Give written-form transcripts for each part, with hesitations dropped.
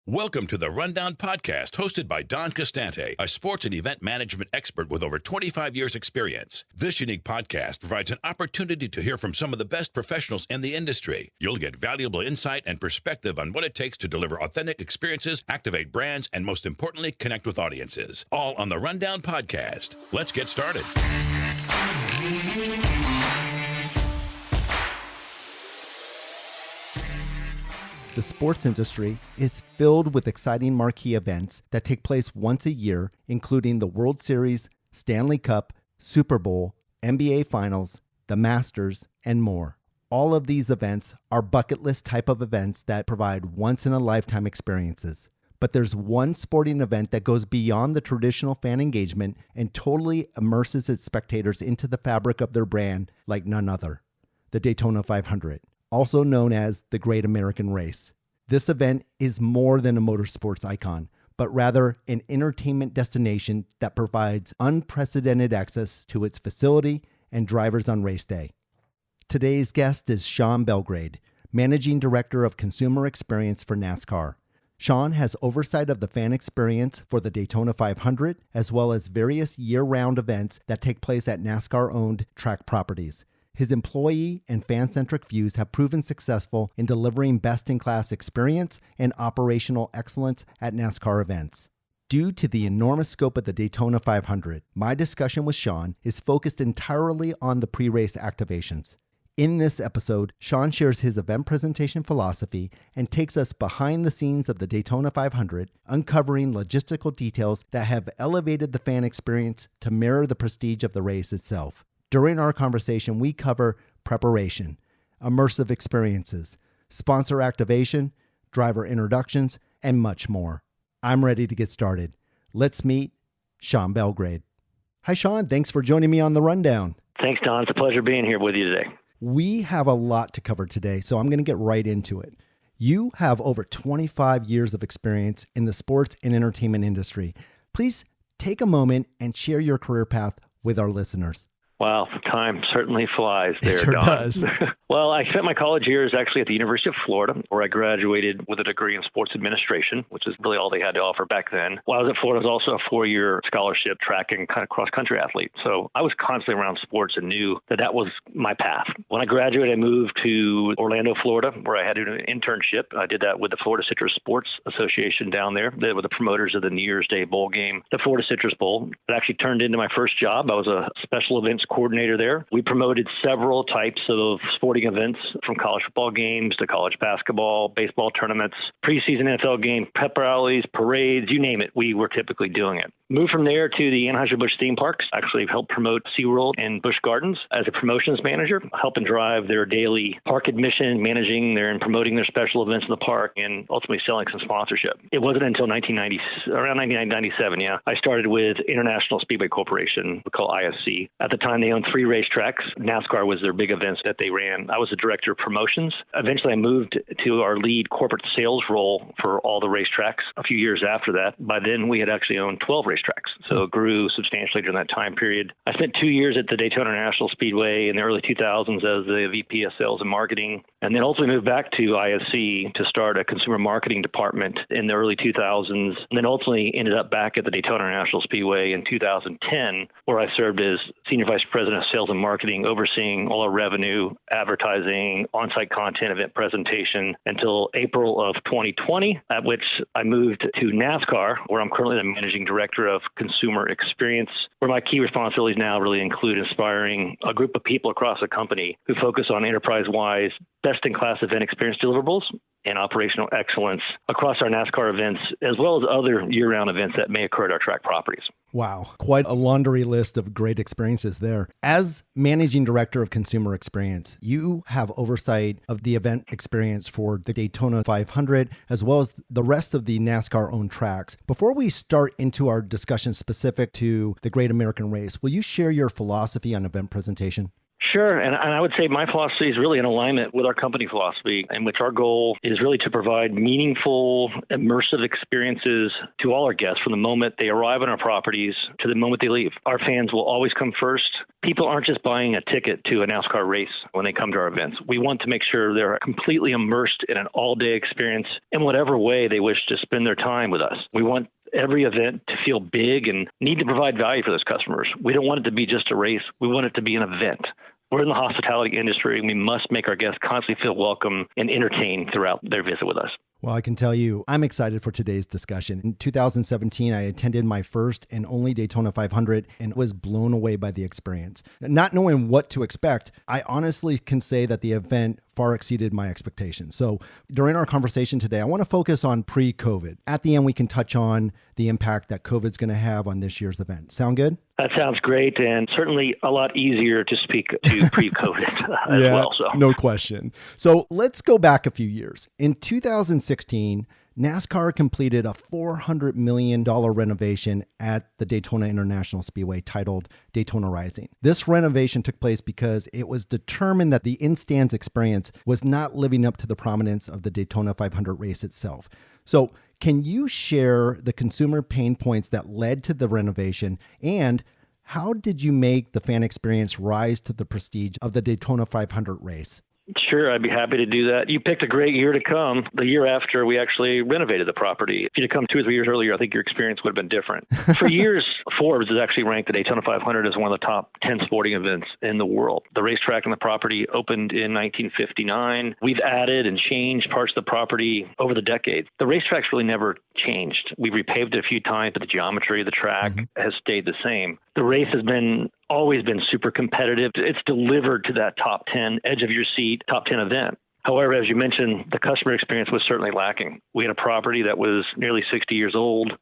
Welcome to the Rundown Podcast, hosted by Don Costante, a sports and event management expert with over 25 years' experience. This unique podcast provides an opportunity to hear from some of the best professionals in the industry. You'll get valuable insight and perspective on what it takes to deliver authentic experiences, activate brands, and most importantly, connect with audiences. All on the Rundown Podcast. Let's get started. The sports industry is filled with exciting marquee events that take place once a year, including the World Series, Stanley Cup, Super Bowl, NBA Finals, the Masters, and more. All of these events are bucket list type of events that provide once-in-a-lifetime experiences. But there's one sporting event that goes beyond the traditional fan engagement and totally immerses its spectators into the fabric of their brand like none other: the Daytona 500. Also known as the Great American Race. This event is more than a motorsports icon, but rather an entertainment destination that provides unprecedented access to its facility and drivers on race day. Today's guest is Sean Belgrade, Managing Director of Consumer Experience for NASCAR. Sean has oversight of the fan experience for the Daytona 500, as well as various year-round events that take place at NASCAR-owned track properties. His employee and fan-centric views have proven successful in delivering best-in-class experience and operational excellence at NASCAR events. Due to the enormous scope of the Daytona 500, my discussion with Sean is focused entirely on the pre-race activations. In this episode, Sean shares his event presentation philosophy and takes us behind the scenes of the Daytona 500, uncovering logistical details that have elevated the fan experience to mirror the prestige of the race itself. During our conversation, we cover preparation, immersive experiences, sponsor activation, driver introductions, and much more. I'm ready to get started. Let's meet Sean Belgrade. Hi, Sean. Thanks for joining me on The Rundown. Thanks, Don. It's a pleasure being here with you today. We have a lot to cover today, so I'm going to get right into it. You have over 25 years of experience in the sports and entertainment industry. Please take a moment and share your career path with our listeners. Wow, time certainly flies there, It sure Don. does. Well, I spent my college years actually at the University of Florida, where I graduated with a degree in sports administration, which is really all they had to offer back then. While I was at Florida, I was also a 4-year scholarship track and kind of cross-country athlete. So I was constantly around sports and knew that that was my path. When I graduated, I moved to Orlando, Florida, where I had to do an internship. I did that with the Florida Citrus Sports Association down there. They were the promoters of the New Year's Day bowl game, the Florida Citrus Bowl. It actually turned into my first job. I was a special events coordinator there. We promoted several types of sporting events, from college football games to college basketball, baseball tournaments, preseason NFL games, pep rallies, parades, you name it. We were typically doing it. Moved from there to the Anheuser-Busch theme parks, actually helped promote SeaWorld and Busch Gardens as a promotions manager, helping drive their daily park admission, managing their and promoting their special events in the park, and ultimately selling some sponsorship. It wasn't until around 1997, I started with International Speedway Corporation, we call ISC. At the time, they owned 3 racetracks. NASCAR was their big events that they ran. I was the director of promotions. Eventually, I moved to our lead corporate sales role for all the racetracks a few years after that. By then, we had actually owned 12 racetracks, so it grew substantially during that time period. I spent 2 years at the Daytona International Speedway in the early 2000s as the VP of Sales and Marketing, and then ultimately moved back to ISC to start a consumer marketing department in the early 2000s, and then ultimately ended up back at the Daytona International Speedway in 2010, where I served as Senior Vice President of Sales and Marketing, overseeing all our revenue, advertising, on-site content, event presentation until April of 2020, at which I moved to NASCAR, where I'm currently the Managing Director of Consumer Experience, where my key responsibilities now really include inspiring a group of people across the company who focus on enterprise-wise, best-in-class event experience deliverables and operational excellence across our NASCAR events, as well as other year-round events that may occur at our track properties. Wow, quite a laundry list of great experiences there. As Managing Director of Consumer Experience, you have oversight of the event experience for the Daytona 500, as well as the rest of the NASCAR-owned tracks. Before we start into our discussion specific to the Great American Race, will you share your philosophy on event presentation? Sure. And I would say my philosophy is really in alignment with our company philosophy, in which our goal is really to provide meaningful, immersive experiences to all our guests from the moment they arrive on our properties to the moment they leave. Our fans will always come first. People aren't just buying a ticket to a NASCAR race when they come to our events. We want to make sure they're completely immersed in an all-day experience in whatever way they wish to spend their time with us. We want every event to feel big and need to provide value for those customers. We don't want it to be just a race. We want it to be an event. We're in the hospitality industry, and we must make our guests constantly feel welcome and entertained throughout their visit with us. Well, I can tell you, I'm excited for today's discussion. In 2017, I attended my first and only Daytona 500 and was blown away by the experience. Not knowing what to expect, I honestly can say that the event far exceeded my expectations. So during our conversation today, I want to focus on pre-COVID. At the end, we can touch on the impact that COVID's going to have on this year's event. Sound good? That sounds great, and certainly a lot easier to speak to pre-COVID as well. So no question. So let's go back a few years. In 2016, NASCAR completed a $400 million renovation at the Daytona International Speedway titled Daytona Rising. This renovation took place because it was determined that the in-stands experience was not living up to the prominence of the Daytona 500 race itself. So can you share the consumer pain points that led to the renovation, and how did you make the fan experience rise to the prestige of the Daytona 500 race? Sure, I'd be happy to do that. You picked a great year to come. The year after we actually renovated the property. If you'd have come 2 or 3 years earlier, I think your experience would have been different. For years, Forbes has actually ranked the Daytona 500 as one of the top 10 sporting events in the world. The racetrack and the property opened in 1959. We've added and changed parts of the property over the decades. The racetrack's really never changed. We've repaved it a few times, but the geometry of the track has stayed the same. The race has always been super competitive. It's delivered to that top 10, edge of your seat, top 10 event. However, as you mentioned, the customer experience was certainly lacking. We had a property that was nearly 60 years old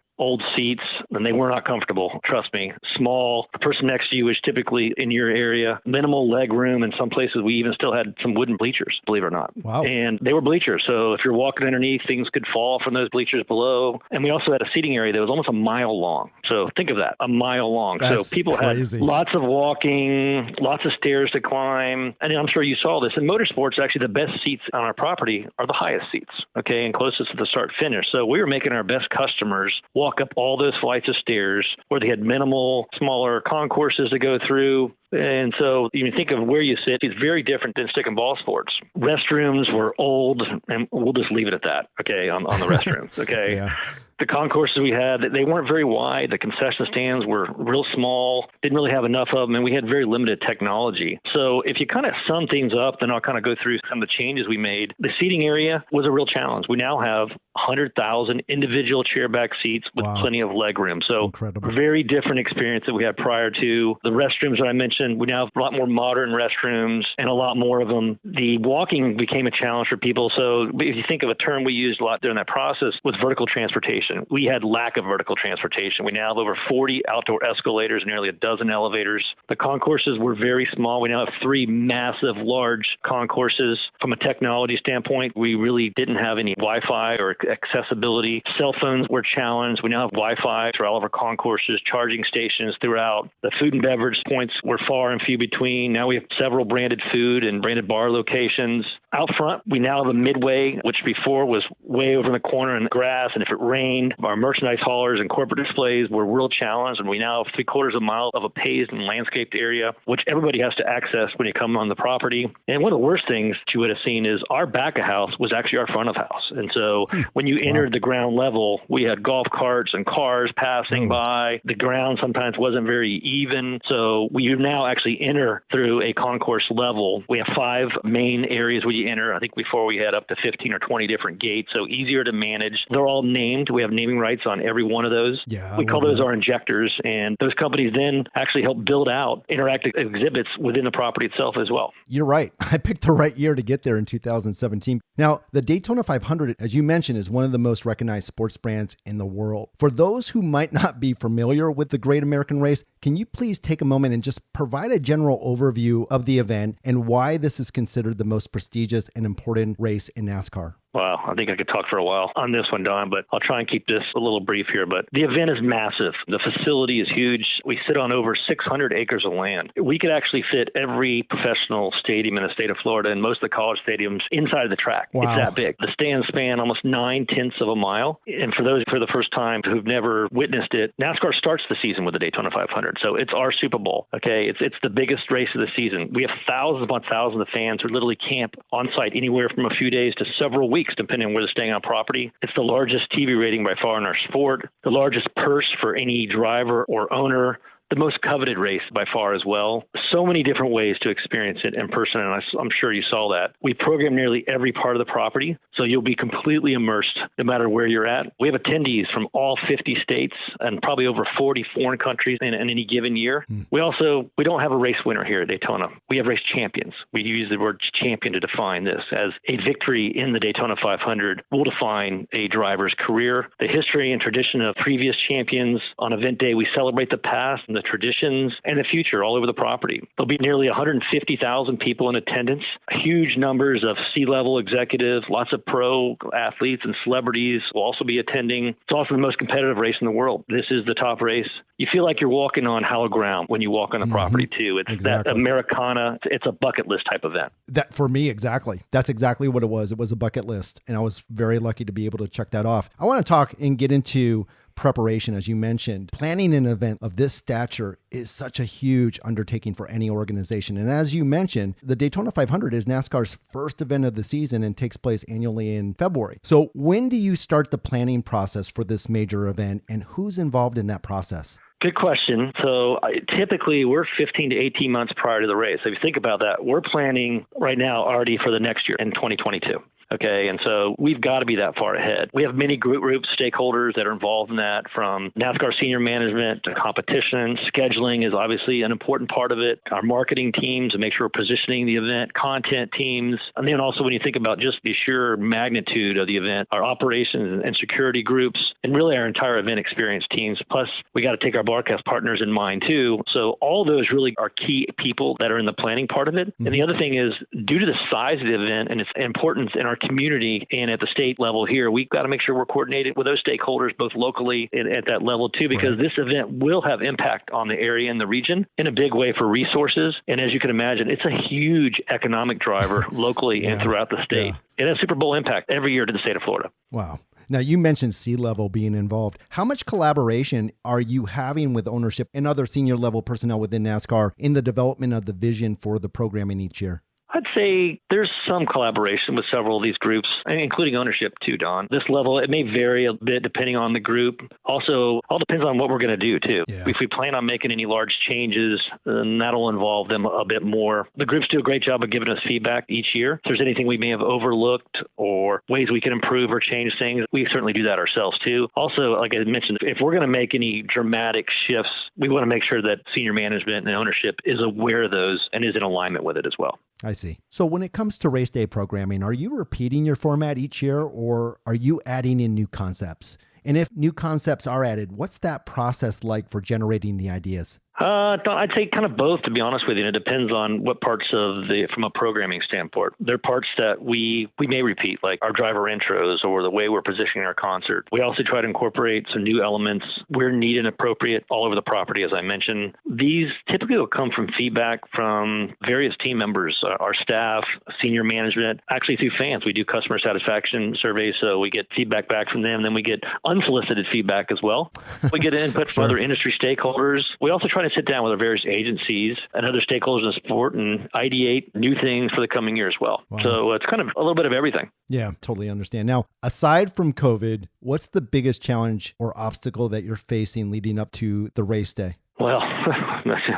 seats, and they were not comfortable. Trust me. Small. The person next to you is typically in your area. Minimal leg room. In some places, we even still had some wooden bleachers, believe it or not. Wow. And they were bleachers. So if you're walking underneath, things could fall from those bleachers below. And we also had a seating area that was almost a mile long. So think of that, a mile long. That's so people crazy. had lots of walking, lots of stairs to climb. And I'm sure you saw this. In motorsports, actually, the best seats on our property are the highest seats, okay, and closest to the start finish. So we were making our best customers walk up all those flights of stairs where they had minimal, smaller concourses to go through. And so you think of where you sit, it's very different than stick and ball sports. Restrooms were old, and we'll just leave it at that, okay, on the restrooms, okay? Yeah. The concourses we had, they weren't very wide. The concession stands were real small, didn't really have enough of them, and we had very limited technology. So if you kind of sum things up, then I'll kind of go through some of the changes we made. The seating area was a real challenge. We now have 100,000 individual chairback seats with plenty of leg room. So incredible. Very different experience that we had prior to. The restrooms that I mentioned, we now have a lot more modern restrooms and a lot more of them. The walking became a challenge for people. So if you think of a term we used a lot during that process was vertical transportation. We had lack of vertical transportation. We now have over 40 outdoor escalators, nearly a dozen elevators. The concourses were very small. We now have 3 massive, large concourses. From a technology standpoint, we really didn't have any Wi-Fi or accessibility. Cell phones were challenged. We now have Wi-Fi through all of our concourses, charging stations throughout. The food and beverage points were far and few between. Now we have several branded food and branded bar locations. Out front, we now have a midway, which before was way over in the corner in the grass, and if it rained, our merchandise haulers and corporate displays were real challenged, and we now have 3/4 of a mile of a paved and landscaped area, which everybody has to access when you come on the property. And one of the worst things you would have seen is our back of house was actually our front of house. And so when you entered the ground level, we had golf carts and cars passing by. The ground sometimes wasn't very even. So we now actually enter through a concourse level. We have 5 main areas where you enter. I think before we had up to 15 or 20 different gates, so easier to manage. They're all named. We have naming rights on every one of those. Yeah, we call those our injectors, and those companies then actually help build out interactive exhibits within the property itself as well. You're right. I picked the right year to get there in 2017. Now, the Daytona 500, as you mentioned, is one of the most recognized sports brands in the world. For those who might not be familiar with the Great American Race, can you please take a moment and just provide a general overview of the event and why this is considered the most prestigious and important race in NASCAR? Wow, I think I could talk for a while on this one, Don, but I'll try and keep this a little brief here. But the event is massive. The facility is huge. We sit on over 600 acres of land. We could actually fit every professional stadium in the state of Florida and most of the college stadiums inside of the track. Wow. It's that big. The stands span almost 9/10 of a mile. And for those for the first time who've never witnessed it, NASCAR starts the season with the Daytona 500. So it's our Super Bowl. Okay, it's the biggest race of the season. We have thousands upon thousands of fans who literally camp on site anywhere from a few days to several weeks, depending on where they're staying on property. It's the largest TV rating by far in our sport, the largest purse for any driver or owner, the most coveted race by far as well. So many different ways to experience it in person, and I'm sure you saw that. We program nearly every part of the property, so you'll be completely immersed no matter where you're at. We have attendees from all 50 states and probably over 40 foreign countries in any given year. We don't have a race winner here at Daytona. We have race champions. We use the word champion to define this, as a victory in the Daytona 500 will define a driver's career. The history and tradition of previous champions. On event day, we celebrate the past and the traditions and the future all over the property. There'll be nearly 150,000 people in attendance, huge numbers of C-level executives, lots of pro athletes and celebrities will also be attending. It's also the most competitive race in the world. This is the top race. You feel like you're walking on hallowed ground when you walk on the property too. It's that Americana. It's a bucket list type event. That for me, exactly. That's exactly what it was. It was a bucket list, and I was very lucky to be able to check that off. I want to talk and get into preparation, as you mentioned. Planning an event of this stature is such a huge undertaking for any organization. And as you mentioned, the Daytona 500 is NASCAR's first event of the season and takes place annually in February. So when do you start the planning process for this major event, and who's involved in that process? Good question. So typically we're 15 to 18 months prior to the race. So if you think about that, we're planning right now already for the next year in 2022. Okay, and so we've got to be that far ahead. We have many groups, stakeholders that are involved in that, from NASCAR senior management to competition. Scheduling is obviously an important part of it. Our marketing teams to make sure we're positioning the event, content teams. And then also when you think about just the sheer magnitude of the event, our operations and security groups, and really our entire event experience teams. Plus, we got to take our broadcast partners in mind too. So all those really are key people that are in the planning part of it. And the other thing is, due to the size of the event and its importance in our community and at the state level here, we've got to make sure we're coordinated with those stakeholders, both locally and at that level too, because this event will have impact on the area and the region in a big way for resources. And as you can imagine, it's a huge economic driver locally and throughout the state. It has Super Bowl impact every year to the state of Florida. Wow. Now, you mentioned C-level being involved. How much collaboration are you having with ownership and other senior level personnel within NASCAR in the development of the vision for the programming each year? I'd say there's some collaboration with several of these groups, including ownership too, Don. This level, it may vary a bit depending on the group. Also, all depends on what we're going to do too. Yeah. If we plan on making any large changes, then that'll involve them a bit more. The groups do a great job of giving us feedback each year. If there's anything we may have overlooked or ways we can improve or change things, we certainly do that ourselves too. Also, like I mentioned, if we're going to make any dramatic shifts, we want to make sure that senior management and ownership is aware of those and is in alignment with it as well. I see. So when it comes to race day programming, are you repeating your format each year, or are you adding in new concepts? And if new concepts are added, what's that process like for generating the ideas? I'd say kind of both, to be honest with you. And it depends on what parts from a programming standpoint. There are parts that we may repeat, like our driver intros or the way we're positioning our concert. We also try to incorporate some new elements where needed and appropriate all over the property, as I mentioned. These typically will come from feedback from various team members, our staff, senior management, actually through fans. We do customer satisfaction surveys, so we get feedback back from them. Then we get unsolicited feedback as well. We get input from other industry stakeholders. We also try to sit down with our various agencies and other stakeholders in the sport and ideate new things for the coming year as well. Wow. So it's kind of a little bit of everything. Yeah, totally understand. Now, aside from COVID, what's the biggest challenge or obstacle that you're facing leading up to the race day? Well,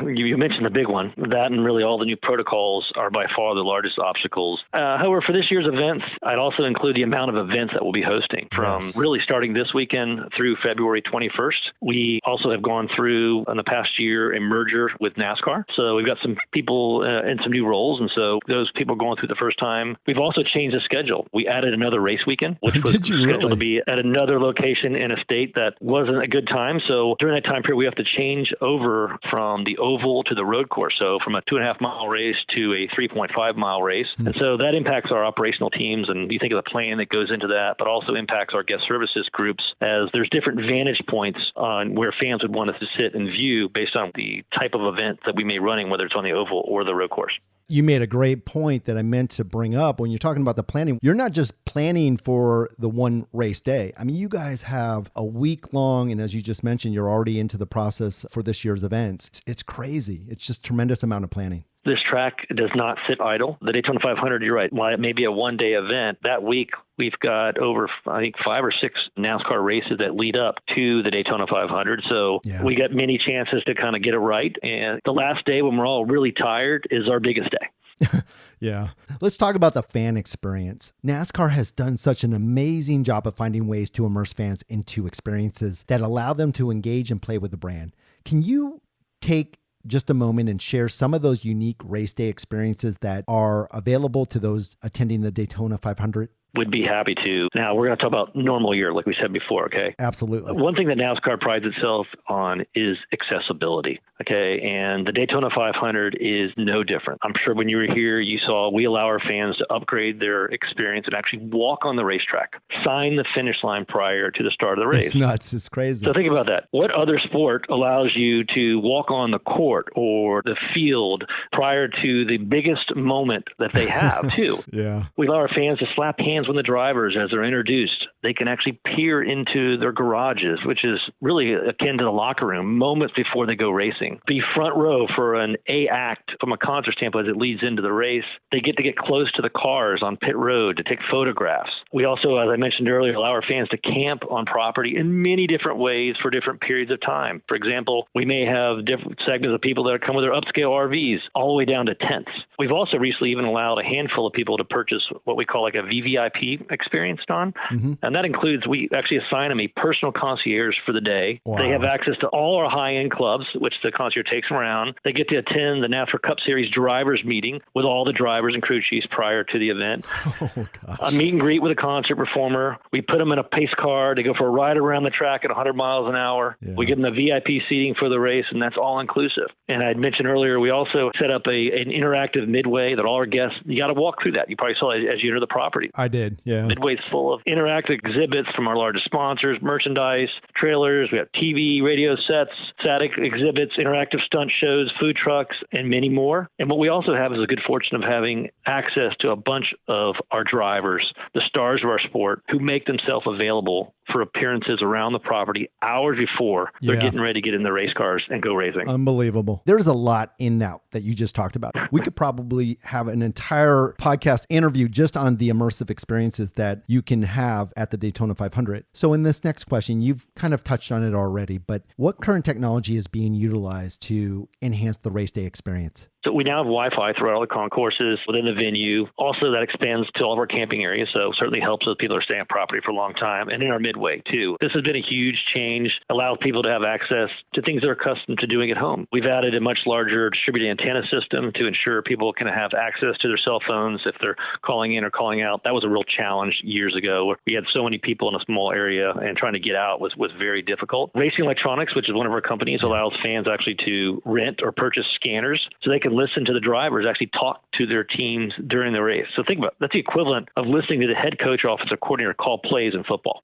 you mentioned the big one. That and really all the new protocols are by far the largest obstacles. However, for this year's events, I'd also include the amount of events that we'll be hosting from really starting this weekend through February 21st. We also have gone through in the past year a merger with NASCAR. So we've got some people in some new roles. And so those people are going through the first time. We've also changed the schedule. We added another race weekend, which was scheduled to be at another location in a state that wasn't a good time. So during that time period, we have to change over from the oval to the road course. So from a 2.5-mile race to a 3.5-mile race. And so that impacts our operational teams. And you think of the plan that goes into that, but also impacts our guest services groups as there's different vantage points on where fans would want us to sit and view based on the type of event that we may be running, whether it's on the oval or the road course. You made a great point that I meant to bring up when you're talking about the planning. You're not just planning for the one race day. I mean, you guys have a week long, and as you just mentioned, you're already into the process for this year's events. It's crazy. It's just tremendous amount of planning. This track does not sit idle. The Daytona 500, you're right, while it may be a one-day event, that week we've got over, I think, 5 or 6 NASCAR races that lead up to the Daytona 500. So we got many chances to kind of get it right. And the last day when we're all really tired is our biggest day. Yeah. Let's talk about the fan experience. NASCAR has done such an amazing job of finding ways to immerse fans into experiences that allow them to engage and play with the brand. Can you take just a moment and share some of those unique race day experiences that are available to those attending the Daytona 500? Would be happy to. Now, we're going to talk about normal year, like we said before, okay? Absolutely. One thing that NASCAR prides itself on is accessibility, okay? And the Daytona 500 is no different. I'm sure when you were here, you saw we allow our fans to upgrade their experience and actually walk on the racetrack, sign the finish line prior to the start of the race. It's nuts. It's crazy. So think about that. What other sport allows you to walk on the court or the field prior to the biggest moment that they have, too? Yeah. We allow our fans to slap hands when the drivers, as they're introduced, they can actually peer into their garages, which is really akin to the locker room, moments before they go racing. Be front row for an A act from a concert standpoint as it leads into the race. They get to get close to the cars on pit road to take photographs. We also, as I mentioned earlier, allow our fans to camp on property in many different ways for different periods of time. For example, we may have different segments of people that come with their upscale RVs all the way down to tents. We've also recently even allowed a handful of people to purchase what we call like a VVIP experience, Don. And that includes, we actually assign them a personal concierge for the day. Wow. They have access to all our high-end clubs, which the concierge takes them around. They get to attend the NASCAR Cup Series drivers meeting with all the drivers and crew chiefs prior to the event. Oh, gosh. A meet and greet with a concert performer. We put them in a pace car. They go for a ride around the track at 100 miles an hour. Yeah. We give them the VIP seating for the race, and that's all inclusive. And I mentioned earlier, we also set up an interactive midway that all our guests, you got to walk through that. You probably saw it as you enter the property. I did, yeah. Midway's full of interactive exhibits from our largest sponsors, merchandise, trailers. We have TV, radio sets, static exhibits, interactive stunt shows, food trucks, and many more. And what we also have is the good fortune of having access to a bunch of our drivers, the stars of our sport, who make themselves available for appearances around the property hours before they're getting ready to get in the race cars and go racing. Unbelievable. There's a lot in that you just talked about. We could probably have an entire podcast interview just on the immersive experiences that you can have at the Daytona 500. So in this next question, you've kind of touched on it already, but what current technology is being utilized to enhance the race day experience? So we now have Wi-Fi throughout all the concourses within the venue. Also, that expands to all of our camping areas, so certainly helps those people who are staying on property for a long time, and in our midway, too. This has been a huge change, allows people to have access to things they're accustomed to doing at home. We've added a much larger distributed antenna system to ensure people can have access to their cell phones if they're calling in or calling out. That was a real challenge years ago, where we had so many people in a small area, and trying to get out was very difficult. Racing Electronics, which is one of our companies, allows fans actually to rent or purchase scanners so they can listen to the drivers actually talk to their teams during the race. So think about it. That's the equivalent of listening to the head coach or offensive coordinator call plays in football.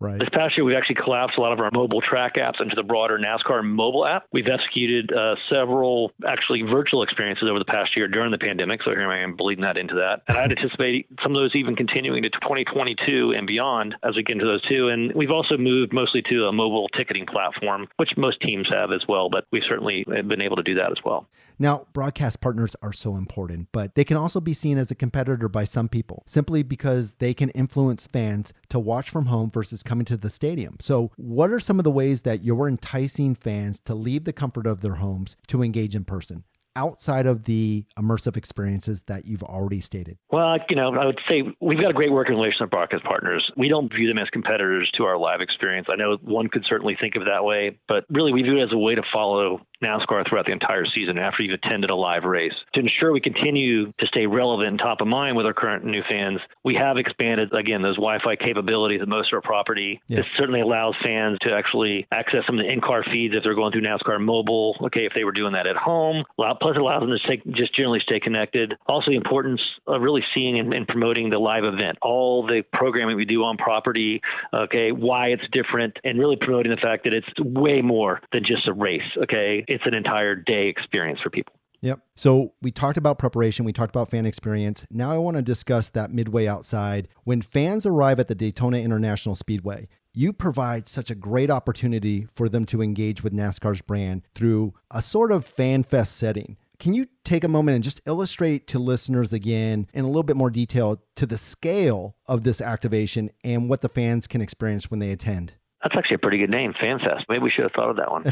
Right. This past year, we've actually collapsed a lot of our mobile track apps into the broader NASCAR mobile app. We've executed several actually virtual experiences over the past year during the pandemic. So here I am bleeding that into that. And I'd anticipate some of those even continuing to 2022 and beyond as we get into those too. And we've also moved mostly to a mobile ticketing platform, which most teams have as well, but we've certainly been able to do that as well. Now, broadcast partners are so important, but they can also be seen as a competitor by some people, simply because they can influence fans to watch from home versus coming to the stadium. So what are some of the ways that you're enticing fans to leave the comfort of their homes to engage in person, outside of the immersive experiences that you've already stated? Well, I would say we've got a great working relationship with broadcast partners. We don't view them as competitors to our live experience. I know one could certainly think of it that way, but really we view it as a way to follow NASCAR throughout the entire season after you've attended a live race. To ensure we continue to stay relevant and top of mind with our current and new fans, we have expanded, again, those Wi-Fi capabilities at most of our property. Yeah. This certainly allows fans to actually access some of the in-car feeds if they're going through NASCAR mobile, if they were doing that at home. Plus, it allows them to just generally stay connected. Also, the importance of really seeing and promoting the live event, all the programming we do on property, why it's different, and really promoting the fact that it's way more than just a race, It's an entire day experience for people. Yep. So we talked about preparation. We talked about fan experience. Now I want to discuss that midway outside. When fans arrive at the Daytona International Speedway, you provide such a great opportunity for them to engage with NASCAR's brand through a sort of fan fest setting. Can you take a moment and just illustrate to listeners again in a little bit more detail to the scale of this activation and what the fans can experience when they attend? That's actually a pretty good name, FanFest. Maybe we should have thought of that one.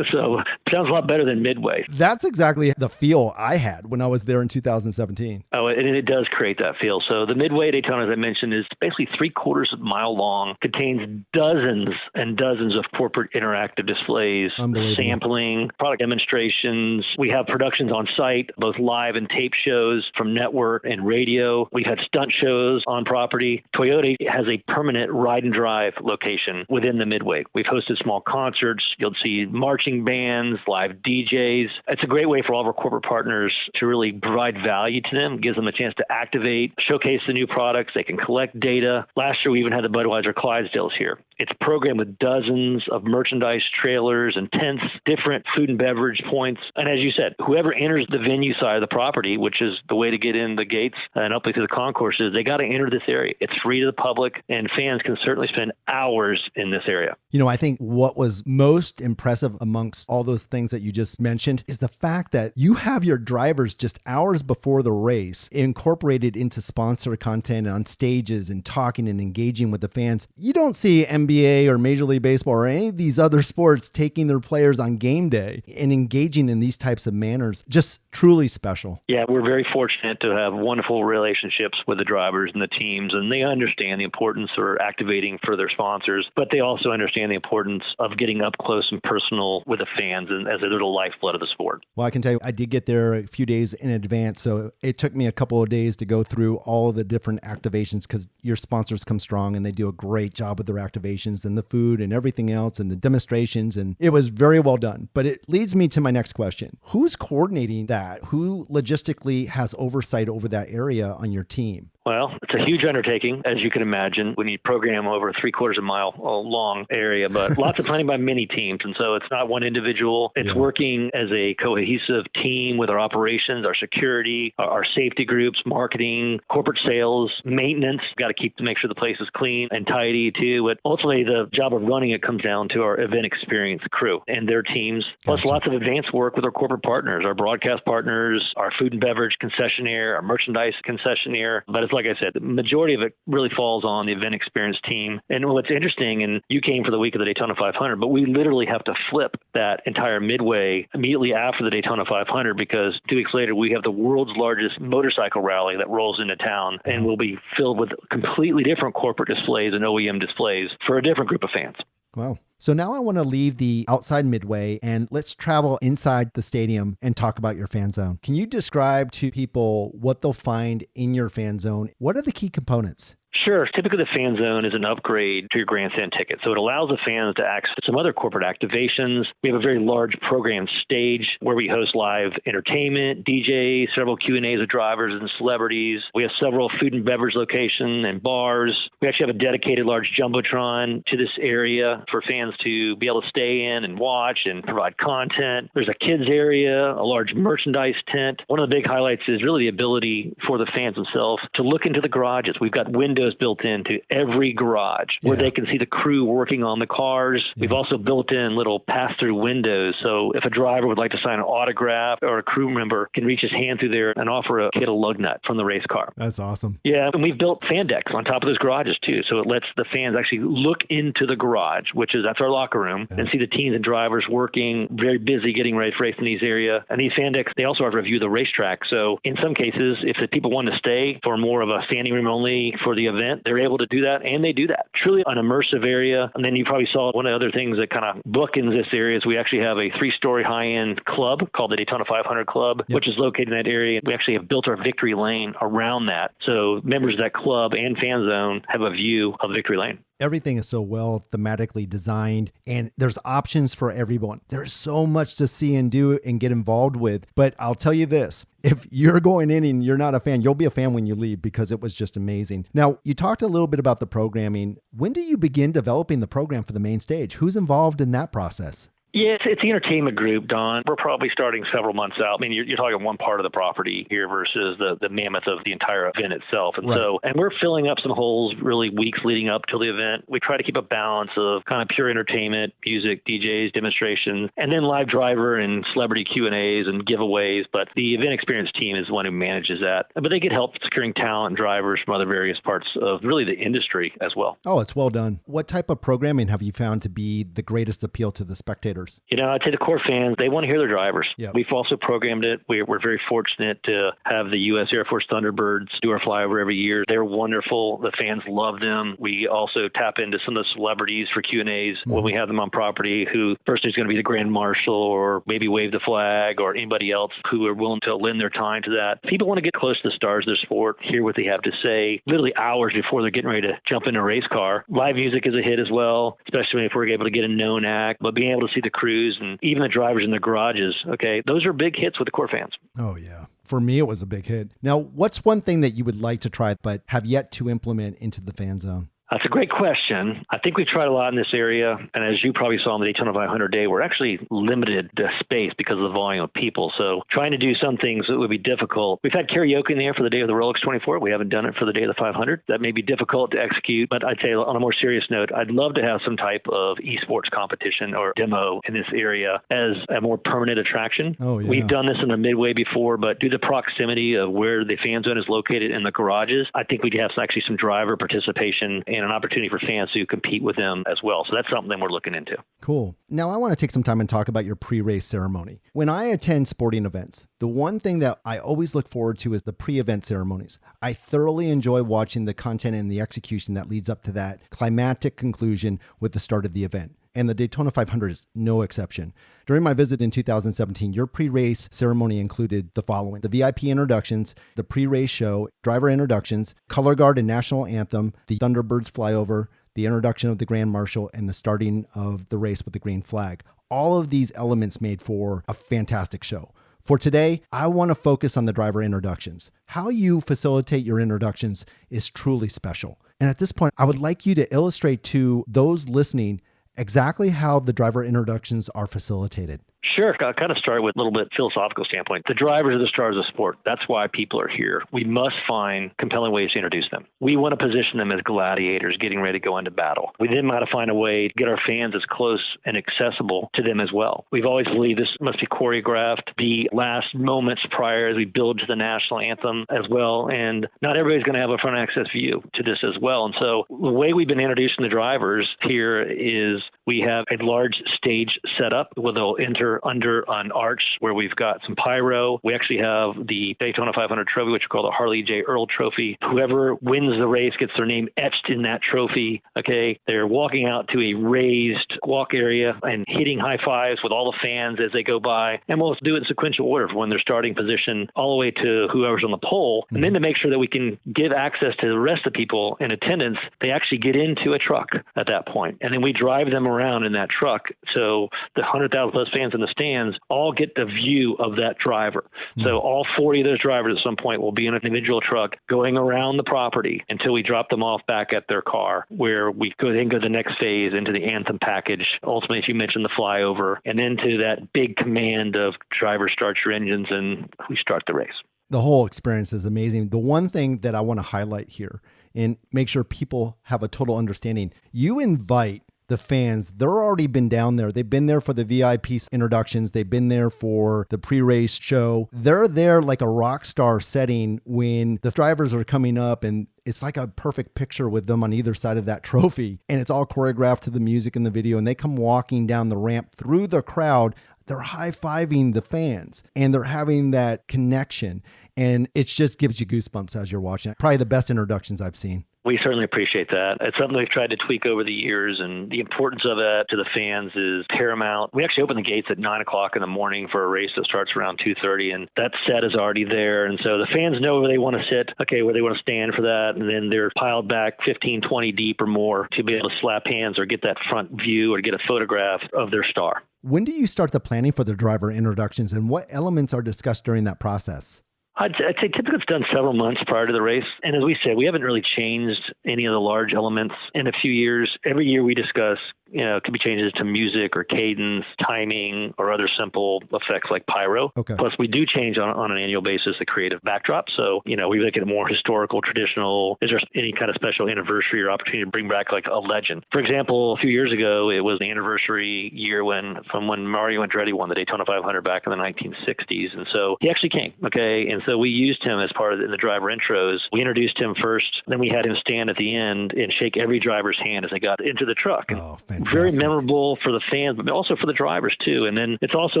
So sounds a lot better than Midway. That's exactly the feel I had when I was there in 2017. Oh, and it does create that feel. So the Midway Daytona, as I mentioned, is basically 3/4 of a mile long, contains dozens and dozens of corporate interactive displays, sampling, product demonstrations. We have productions on site, both live and tape shows from network and radio. We've had stunt shows on property. Toyota has a permanent ride and drive location within the Midway. We've hosted small concerts. You'll see marching bands, live DJs. It's a great way for all of our corporate partners to really provide value to them, gives them a chance to activate, showcase the new products. They can collect data. Last year, we even had the Budweiser Clydesdales here. It's programmed with dozens of merchandise trailers and tents, different food and beverage points. And as you said, whoever enters the venue side of the property, which is the way to get in the gates and up to the concourses, they got to enter this area. It's free to the public, and fans can certainly spend hours in this area. I think what was most impressive amongst all those things that you just mentioned is the fact that you have your drivers just hours before the race incorporated into sponsor content on stages and talking and engaging with the fans. You don't see NBA or Major League Baseball or any of these other sports taking their players on game day and engaging in these types of manners. Just truly special. Yeah, we're very fortunate to have wonderful relationships with the drivers and the teams, and they understand the importance of activating for their sponsors, but they also understand the importance of getting up close and personal with the fans and as a little lifeblood of the sport. Well, I can tell you, I did get there a few days in advance, so it took me a couple of days to go through all of the different activations because your sponsors come strong and they do a great job with their activations and the food and everything else and the demonstrations, and it was very well done. But it leads me to my next question. Who's coordinating that? Who logistically has oversight over that area on your team? Well, it's a huge undertaking, as you can imagine, when you program over a 3/4 mile long area, but lots of planning by many teams. And so it's not one individual. It's working as a cohesive team with our operations, our security, our safety groups, marketing, corporate sales, maintenance. Got to make sure the place is clean and tidy too. But ultimately, the job of running it comes down to our event experience crew and their teams, plus lots of advanced work with our corporate partners, our broadcast partners, our food and beverage concessionaire, our merchandise concessionaire. But it's like I said, the majority of it really falls on the event experience team. And what's interesting, and you came for the week of the Daytona 500, but we literally have to flip that entire Midway immediately after the Daytona 500 because 2 weeks later, we have the world's largest motorcycle rally that rolls into town and will be filled with completely different corporate displays and OEM displays for a different group of fans. Wow. So now I want to leave the outside Midway and let's travel inside the stadium and talk about your fan zone. Can you describe to people what they'll find in your fan zone? What are the key components? Sure. Typically, the fan zone is an upgrade to your grandstand ticket. So it allows the fans to access some other corporate activations. We have a very large program stage where we host live entertainment, DJs, several Q&As with drivers and celebrities. We have several food and beverage locations and bars. We actually have a dedicated large jumbotron to this area for fans to be able to stay in and watch and provide content. There's a kids area, a large merchandise tent. One of the big highlights is really the ability for the fans themselves to look into the garages. We've got windows built into every garage where they can see the crew working on the cars. We've also built in little pass-through windows. So if a driver would like to sign an autograph or a crew member can reach his hand through there and offer a kid a lug nut from the race car. That's awesome. Yeah. And we've built fan decks on top of those garages too. So it lets the fans actually look into the garage, that's our locker room, and see the teams and drivers working, very busy getting ready for race in these areas. And these fan decks, they also have a review of the racetrack. So in some cases, if the people want to stay for more of a standing room only for the event, they're able to do that, and they do that. Truly an immersive area. And then you probably saw one of the other things that kind of bookends this area is we actually have a 3-story high-end club called the Daytona 500 Club, which is located in that area. We actually have built our victory lane around that. So members of that club and fan zone have a view of victory lane. Everything is so well thematically designed, and there's options for everyone. There's so much to see and do and get involved with. But I'll tell you this, if you're going in and you're not a fan, you'll be a fan when you leave because it was just amazing. Now, you talked a little bit about the programming. When do you begin developing the program for the main stage? Who's involved in that process? Yeah, it's the entertainment group, Don. We're probably starting several months out. I mean, you're talking one part of the property here versus the mammoth of the entire event itself. And and we're filling up some holes really weeks leading up to the event. We try to keep a balance of kind of pure entertainment, music, DJs, demonstrations, and then live driver and celebrity Q&As and giveaways. But the event experience team is the one who manages that. But they get help securing talent and drivers from other various parts of really the industry as well. Oh, it's well done. What type of programming have you found to be the greatest appeal to the spectators? You know, I'd say the core fans, they want to hear their drivers. Yep. We've also programmed it. We're very fortunate to have the U.S. Air Force Thunderbirds do our flyover every year. They're wonderful. The fans love them. We also tap into some of the celebrities for Q&As when we have them on property, who person who's going to be the Grand Marshal or maybe wave the flag or anybody else who are willing to lend their time to that. People want to get close to the stars of their sport, hear what they have to say, literally hours before they're getting ready to jump in a race car. Live music is a hit as well, especially if we're able to get a known act, but being able to see the crews and even the drivers in their garages, okay, those are big hits with the core fans. Oh, yeah. For me, it was a big hit. Now, what's one thing that you would like to try but have yet to implement into the fan zone? That's a great question. I think we've tried a lot in this area. And as you probably saw on the Daytona 500 day, we're actually limited to space because of the volume of people. So trying to do some things that would be difficult. We've had karaoke in the air for the day of the Rolex 24. We haven't done it for the day of the 500. That may be difficult to execute. But I'd say on a more serious note, I'd love to have some type of esports competition or demo in this area as a more permanent attraction. Oh, yeah. We've done this in the Midway before, but due to the proximity of where the fan zone is located in the garages, I think we'd have actually some driver participation and an opportunity for fans to compete with them as well. So that's something we're looking into. Cool. Now I want to take some time and talk about your pre-race ceremony. When I attend sporting events, the one thing that I always look forward to is the pre-event ceremonies. I thoroughly enjoy watching the content and the execution that leads up to that climactic conclusion with the start of the event. And the Daytona 500 is no exception. During my visit in 2017, your pre-race ceremony included the following: the VIP introductions, the pre-race show, driver introductions, color guard and national anthem, the Thunderbirds flyover, the introduction of the Grand Marshal, and the starting of the race with the green flag. All of these elements made for a fantastic show. For today, I want to focus on the driver introductions. How you facilitate your introductions is truly special. And at this point, I would like you to illustrate to those listening exactly how the driver introductions are facilitated. Sure. I'll kind of start with a little bit philosophical standpoint. The drivers are the stars of sport. That's why people are here. We must find compelling ways to introduce them. We want to position them as gladiators getting ready to go into battle. We then got to find a way to get our fans as close and accessible to them as well. We've always believed this must be choreographed, the last moments prior as we build to the national anthem as well. And not everybody's going to have a front access view to this as well. And so the way we've been introducing the drivers here is we have a large stage set up where they'll enter under an arch where we've got some pyro. We actually have the Daytona 500 trophy, which we call the Harley J. Earl Trophy. Whoever wins the race gets their name etched in that trophy. Okay, they're walking out to a raised walk area and hitting high fives with all the fans as they go by. And we'll do it in sequential order from when they're starting position all the way to whoever's on the pole. And then to make sure that we can give access to the rest of the people in attendance, they actually get into a truck at that point. And then we drive them around in that truck. So the 100,000 plus fans in the stands all get the view of that driver. So all 40 of those drivers at some point will be in an individual truck going around the property until we drop them off back at their car, where we go to the next phase into the anthem package. Ultimately, as you mentioned, the flyover, and into that big command of driver start your engines and we start the race. The whole experience is amazing. The one thing that I want to highlight here and make sure people have a total understanding, you invite the fans. They're already been down there. They've been there for the VIP introductions. They've been there for the pre-race show. They're there like a rock star setting when the drivers are coming up, and it's like a perfect picture with them on either side of that trophy. And it's all choreographed to the music and the video. And they come walking down the ramp through the crowd. They're high-fiving the fans and they're having that connection. And it just gives you goosebumps as you're watching it. Probably the best introductions I've seen. We certainly appreciate that. It's something we've tried to tweak over the years, and the importance of it to the fans is paramount. We actually open the gates at 9 o'clock in the morning for a race that starts around 2:30, and that set is already there. And so the fans know where they want to sit, where they want to stand for that, and then they're piled back 15, 20 deep or more to be able to slap hands or get that front view or get a photograph of their star. When do you start the planning for the driver introductions, and what elements are discussed during that process? I'd say typically it's done several months prior to the race. And as we said, we haven't really changed any of the large elements in a few years. Every year we discuss, it could be changes to music or cadence, timing, or other simple effects like pyro. Okay. Plus, we do change on an annual basis the creative backdrop. So, we make it more historical, traditional. Is there any kind of special anniversary or opportunity to bring back like a legend? For example, a few years ago, it was the anniversary year from when Mario Andretti won the Daytona 500 back in the 1960s. And so he actually came, And so we used him as part of the driver intros. We introduced him first, then we had him stand at the end and shake every driver's hand as they got into the truck. Oh, fantastic. Very memorable for the fans, but also for the drivers too. And then it's also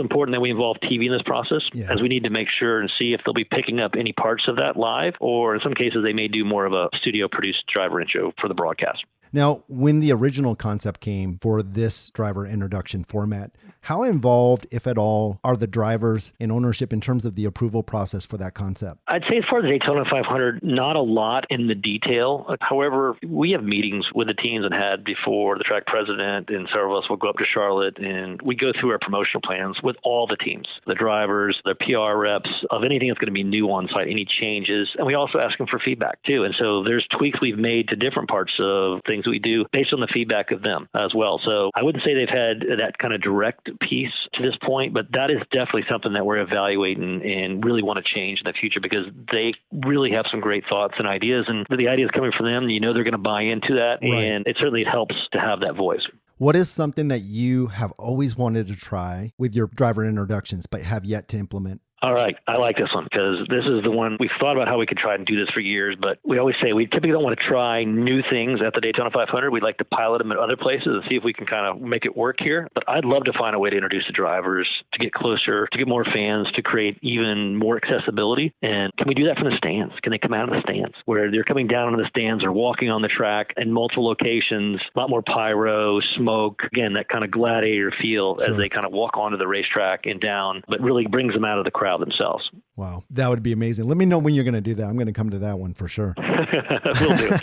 important that we involve TV in this process, as we need to make sure and see if they'll be picking up any parts of that live, or in some cases they may do more of a studio-produced driver intro for the broadcast. Now, when the original concept came for this driver introduction format, how involved, if at all, are the drivers in ownership in terms of the approval process for that concept? I'd say as far as the Daytona 500, not a lot in the detail. However, we have meetings with the teams and had before the track president, and several of us will go up to Charlotte and we go through our promotional plans with all the teams, the drivers, the PR reps, of anything that's going to be new on site, any changes. And we also ask them for feedback too. And so there's tweaks we've made to different parts of things we do based on the feedback of them as well. So I wouldn't say they've had that kind of direct piece to this point, but that is definitely something that we're evaluating and really want to change in the future, because they really have some great thoughts and ideas, and the ideas coming from them, they're going to buy into that. Right. And it certainly helps to have that voice. What is something that you have always wanted to try with your driver introductions but have yet to implement? All right. I like this one because this is the one we've thought about how we could try and do this for years, but we always say we typically don't want to try new things at the Daytona 500. We'd like to pilot them at other places and see if we can kind of make it work here. But I'd love to find a way to introduce the drivers, to get closer, to get more fans, to create even more accessibility. And can we do that from the stands? Can they come out of the stands where they're coming down into the stands or walking on the track in multiple locations, a lot more pyro, smoke, again, that kind of gladiator feel as they kind of walk onto the racetrack and down, but really brings them out of the crowd themselves. Wow, that would be amazing. Let me know when you're going to do that. I'm going to come to that one for sure. We'll do it.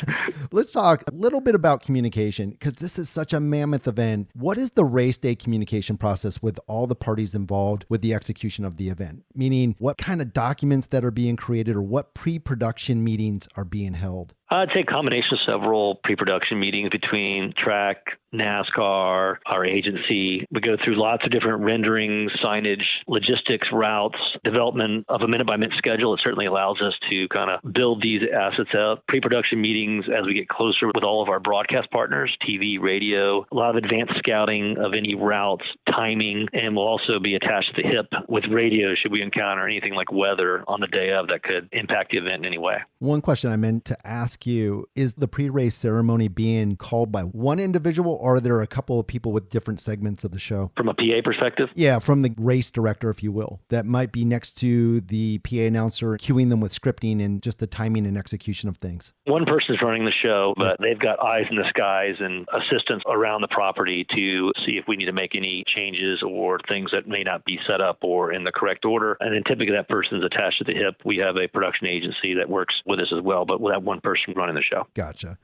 Let's talk a little bit about communication, because this is such a mammoth event. What is the race day communication process with all the parties involved with the execution of the event? Meaning, what kind of documents that are being created or what pre-production meetings are being held? I'd say a combination of several pre-production meetings between track, NASCAR, our agency. We go through lots of different renderings, signage, logistics, routes, development of a minute-by-minute schedule. It certainly allows us to kind of build these assets out. Pre-production meetings as we get closer with all of our broadcast partners, TV, radio, a lot of advanced scouting of any routes, timing, and we'll also be attached to the hip with radio should we encounter anything like weather on the day of that could impact the event in any way. One question I meant to ask you, is the pre-race ceremony being called by one individual, or are there a couple of people with different segments of the show? From a PA perspective? Yeah, from the race director, if you will, that might be next to the PA announcer, cueing them with scripting and just the timing and execution of things. One person's running the show, but they've got eyes in the skies and assistants around the property to see if we need to make any changes or things that may not be set up or in the correct order. And then typically that person's attached to the hip. We have a production agency that works with us as well, but we'll have one person running the show. Gotcha.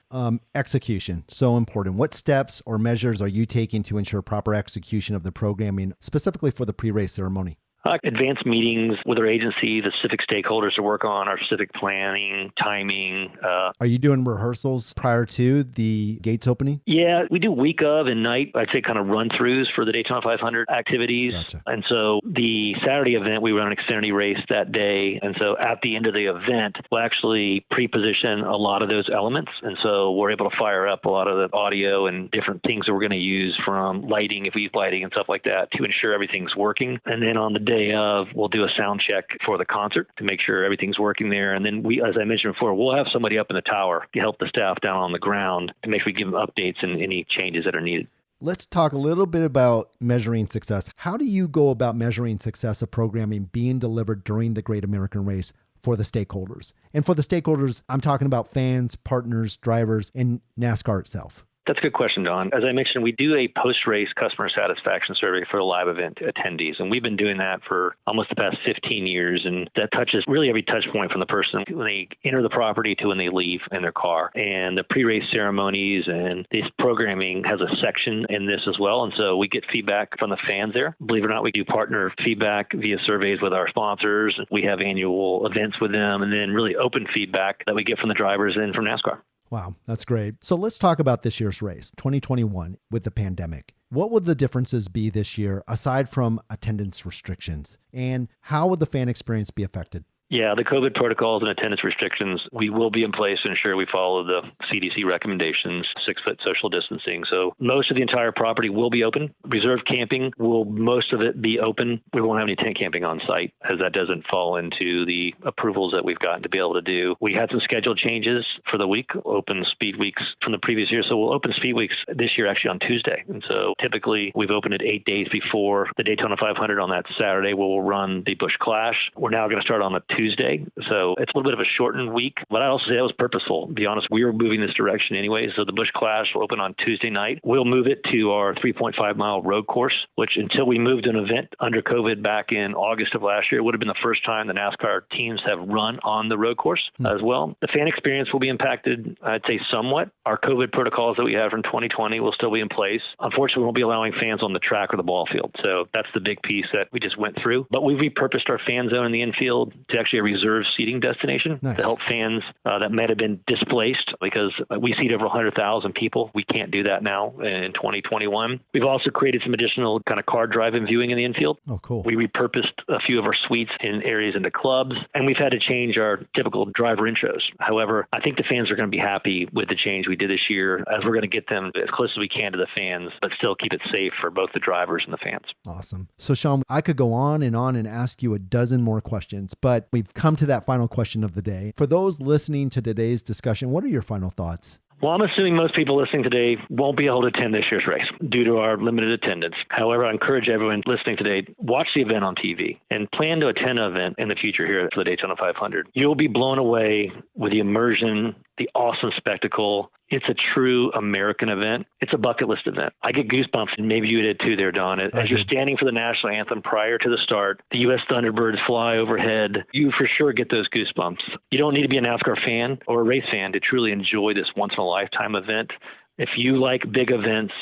Execution, so important. What steps or measures are you taking to ensure proper execution of the programming, specifically for the pre-race ceremony? Advanced meetings with our agency, the specific stakeholders to work on our specific planning, timing. Are you doing rehearsals prior to the gates opening? Yeah, we do week of and night, I'd say kind of run-throughs for the Daytona 500 activities. Gotcha. And so the Saturday event, we run an Xfinity race that day. And so at the end of the event, we'll actually pre-position a lot of those elements. And so we're able to fire up a lot of the audio and different things that we're going to use from lighting, if we use lighting and stuff like that, to ensure everything's working. And then on the day of, we'll do a sound check for the concert to make sure everything's working there. And then we, as I mentioned before, we'll have somebody up in the tower to help the staff down on the ground to make sure we give them updates and any changes that are needed. Let's talk a little bit about measuring success. How do you go about measuring success of programming being delivered during the Great American Race for the stakeholders? And for the stakeholders, I'm talking about fans, partners, drivers, and NASCAR itself. That's a good question, Don. As I mentioned, we do a post-race customer satisfaction survey for live event attendees, and we've been doing that for almost the past 15 years, and that touches really every touch point from the person when they enter the property to when they leave in their car. And the pre-race ceremonies and this programming has a section in this as well, and so we get feedback from the fans there. Believe it or not, we do partner feedback via surveys with our sponsors. We have annual events with them, and then really open feedback that we get from the drivers and from NASCAR. Wow, that's great. So let's talk about this year's race, 2021, with the pandemic. What would the differences be this year, aside from attendance restrictions? And how would the fan experience be affected? Yeah, the COVID protocols and attendance restrictions, we will be in place to ensure we follow the CDC recommendations, 6-foot social distancing. So most of the entire property will be open. Reserved camping will most of it be open. We won't have any tent camping on site, as that doesn't fall into the approvals that we've gotten to be able to do. We had some scheduled changes for the week, open speed weeks from the previous year. So we'll open speed weeks this year actually on Tuesday. And so typically we've opened it 8 days before the Daytona 500 on that Saturday, where we'll run the Busch Clash. We're now going to start on a Tuesday. So it's a little bit of a shortened week, but I also say that was purposeful. To be honest, we were moving this direction anyway. So the Busch Clash will open on Tuesday night. We'll move it to our 3.5-mile road course, which until we moved an event under COVID back in August of last year, it would have been the first time the NASCAR teams have run on the road course as well. The fan experience will be impacted, I'd say, somewhat. Our COVID protocols that we have from 2020 will still be in place. Unfortunately, we won't be allowing fans on the track or the ball field. So that's the big piece that we just went through. But we've repurposed our fan zone in the infield to actually a reserved seating destination to help fans that might have been displaced, because we seat over 100,000 people. We can't do that now in 2021. We've also created some additional kind of car drive-in viewing in the infield. Oh, cool. We repurposed a few of our suites in areas into clubs, and we've had to change our typical driver intros. However, I think the fans are going to be happy with the change we did this year, as we're going to get them as close as we can to the fans, but still keep it safe for both the drivers and the fans. Awesome. So, Sean, I could go on and ask you a dozen more questions, but we've come to that final question of the day. For those listening to today's discussion, what are your final thoughts? Well, I'm assuming most people listening today won't be able to attend this year's race due to our limited attendance. However, I encourage everyone listening today, watch the event on TV and plan to attend an event in the future here for the Daytona 500. You'll be blown away with the immersion, the awesome spectacle. It's a true American event. It's a bucket list event. I get goosebumps, and maybe you did too there, Don. As you're standing for the national anthem prior to the start, the U.S. Thunderbirds fly overhead. You for sure get those goosebumps. You don't need to be a NASCAR fan or a race fan to truly enjoy this once-in-a-lifetime event. If you like big events,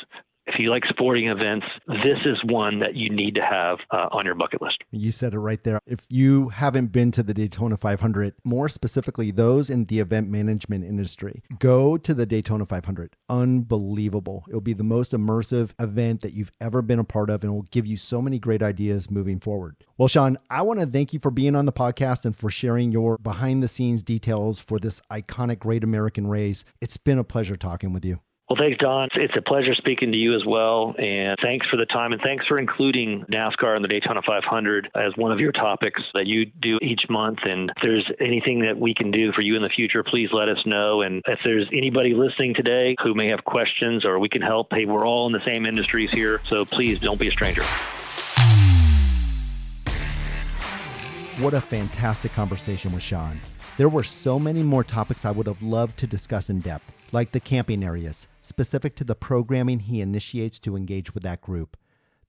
if you like sporting events, this is one that you need to have on your bucket list. You said it right there. If you haven't been to the Daytona 500, more specifically those in the event management industry, go to the Daytona 500. Unbelievable. It'll be the most immersive event that you've ever been a part of, and will give you so many great ideas moving forward. Well, Sean, I want to thank you for being on the podcast and for sharing your behind-the-scenes details for this iconic Great American Race. It's been a pleasure talking with you. Well, thanks, Don. It's a pleasure speaking to you as well. And thanks for the time, and thanks for including NASCAR and the Daytona 500 as one of your topics that you do each month. And if there's anything that we can do for you in the future, please let us know. And if there's anybody listening today who may have questions or we can help, hey, we're all in the same industries here. So please don't be a stranger. What a fantastic conversation with Sean. There were so many more topics I would have loved to discuss in depth, like the camping areas, specific to the programming he initiates to engage with that group,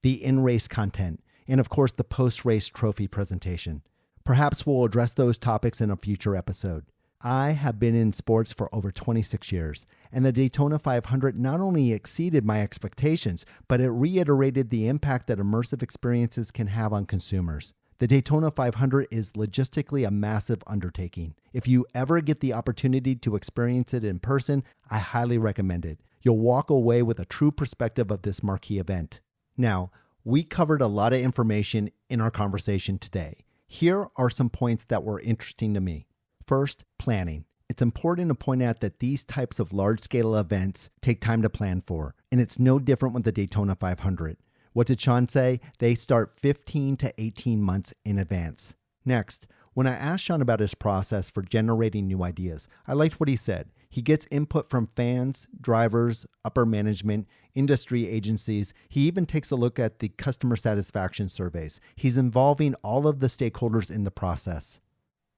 the in-race content, and of course the post-race trophy presentation. Perhaps we'll address those topics in a future episode. I have been in sports for over 26 years, and the Daytona 500 not only exceeded my expectations, but it reiterated the impact that immersive experiences can have on consumers. The Daytona 500 is logistically a massive undertaking. If you ever get the opportunity to experience it in person, I highly recommend it. You'll walk away with a true perspective of this marquee event. Now, we covered a lot of information in our conversation today. Here are some points that were interesting to me. First, planning. It's important to point out that these types of large-scale events take time to plan for, and it's no different with the Daytona 500. What did Sean say? They start 15 to 18 months in advance. Next, when I asked Sean about his process for generating new ideas, I liked what he said. He gets input from fans, drivers, upper management, industry agencies. He even takes a look at the customer satisfaction surveys. He's involving all of the stakeholders in the process.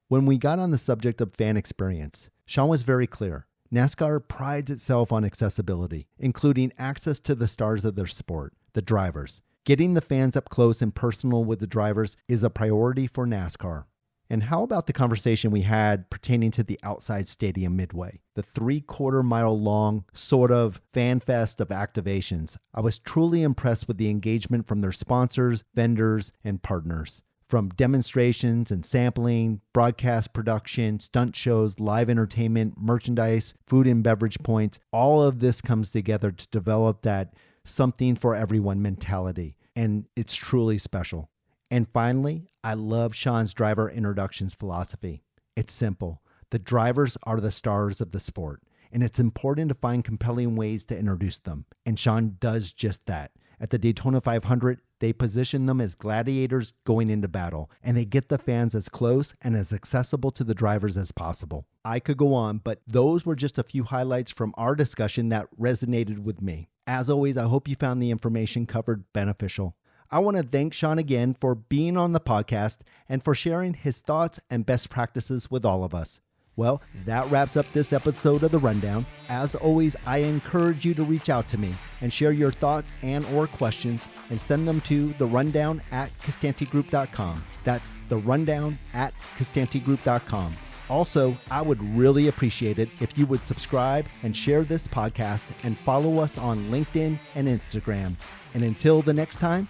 When we got on the subject of fan experience, Sean was very clear. NASCAR prides itself on accessibility, including access to the stars of their sport, the drivers. Getting the fans up close and personal with the drivers is a priority for NASCAR. And how about the conversation we had pertaining to the outside stadium midway? The 3/4 mile long sort of fan fest of activations. I was truly impressed with the engagement from their sponsors, vendors, and partners. From demonstrations and sampling, broadcast production, stunt shows, live entertainment, merchandise, food and beverage points, all of this comes together to develop that something for everyone mentality. And it's truly special. And finally, I love Sean's driver introductions philosophy. It's simple. The drivers are the stars of the sport, and it's important to find compelling ways to introduce them. And Sean does just that. At the Daytona 500, they position them as gladiators going into battle, and they get the fans as close and as accessible to the drivers as possible. I could go on, but those were just a few highlights from our discussion that resonated with me. As always, I hope you found the information covered beneficial. I want to thank Sean again for being on the podcast and for sharing his thoughts and best practices with all of us. Well, that wraps up this episode of The Rundown. As always, I encourage you to reach out to me and share your thoughts and or questions and send them to therundown@CostanteGroup.com. That's therundown@CostanteGroup.com. Also, I would really appreciate it if you would subscribe and share this podcast and follow us on LinkedIn and Instagram. And until the next time,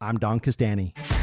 I'm Don Costante.